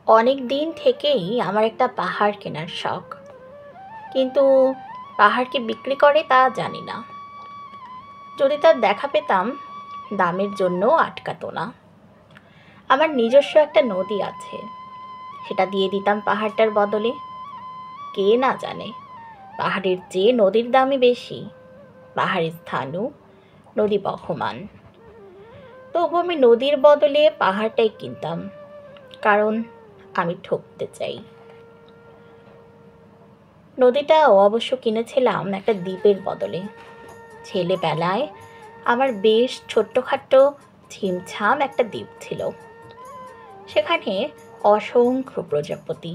অনেক দিন থেকেই আমার একটা পাহাড় কেনার শখ, কিন্তু পাহাড় কি বিক্রি করে তা জানি না। যদি তার দেখা পেতাম, দামের জন্যও আটকাতো না। আমার নিজস্ব একটা নদী আছে, সেটা দিয়ে দিতাম পাহাড়টার বদলে। কে না জানে পাহাড়ের চেয়ে নদীর দামই বেশি। পাহাড়ের স্থানও, নদী বহমান। তবু আমি নদীর বদলে পাহাড়টাই কিনতাম, কারণ আমি ঠকতে চাই। নদীটা অবশ্য কিনেছিলাম একটা দ্বীপের বদলে। ছেলেবেলায় আমার বেশ ছোট্টখাট্টো ছিমছাম একটা দ্বীপ ছিল, সেখানে অসংখ্য প্রজাপতি।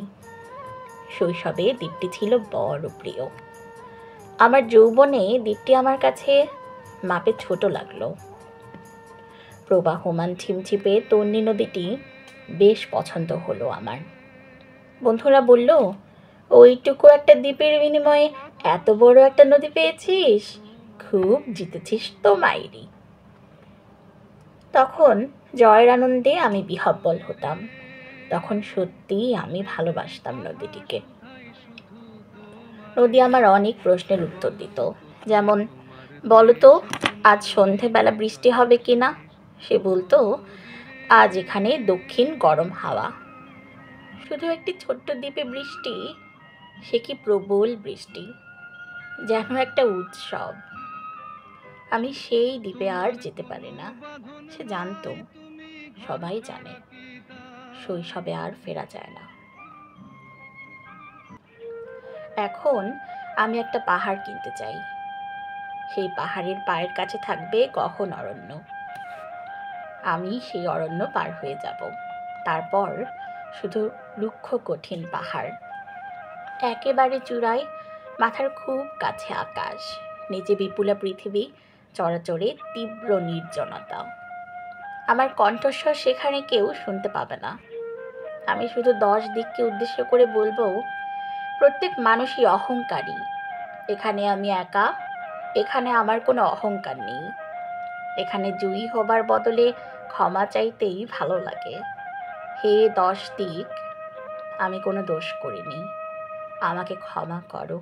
শৈশবে দ্বীপটি ছিল বড় প্রিয়। আমার যৌবনে দ্বীপটি আমার কাছে মাপে ছোট লাগলো। প্রবাহমান ছিমছিপে তন্নি নদীটি বেশ পছন্দ হলো আমার। বন্ধুরা বলল, ওইটুকু একটা দ্বীপের বিনিময়ে এত বড় একটা নদী পেয়েছিস, খুব জিতেছিস তো মাইরি। তখন জয়ের আনন্দে আমি বিহ্বল হতাম। তখন সত্যিই আমি ভালোবাসতাম নদীটিকে। নদী আমার অনেক প্রশ্নের উত্তর দিত, যেমন, বলতো আজ সন্ধেবেলা বৃষ্টি হবে কি না। সে বলতো, আজ এখানে দক্ষিণ গরম হাওয়া। শুধু একটি ছোট্ট দ্বীপে বৃষ্টি, সে কি প্রবল বৃষ্টি, যেন একটা উৎসব। আমি সেই দ্বীপে আর যেতে পারি না। সে জানতো, সবাই জানে, শৈশবে আর ফেরা যায় না। এখন আমি একটা পাহাড় কিনতে চাই। সেই পাহাড়ের পায়ের কাছে থাকবে গহন অরণ্য। আমি সেই অরণ্য পার হয়ে যাব। তারপর শুধু রুক্ষ কঠিন পাহাড়। একেবারে চূড়ায় মাথার খুব কাছে আকাশ, নিচে বিপুলা পৃথিবী, চরাচরে তীব্র নির্জনতা। আমার কণ্ঠস্বর সেখানে কেউ শুনতে পাবে না। আমি শুধু 10 দিককে উদ্দেশ্য করে বলবো, প্রত্যেক মানুষই অহংকারী। এখানে আমি একা, এখানে আমার কোনো অহংকার নেই। এখানে জয়ী হবার বদলে ক্ষমা চাইতেই ভালো লাগে। হে 10 দিক, আমি কোনো দোষ করিনি, আমাকে ক্ষমা করো।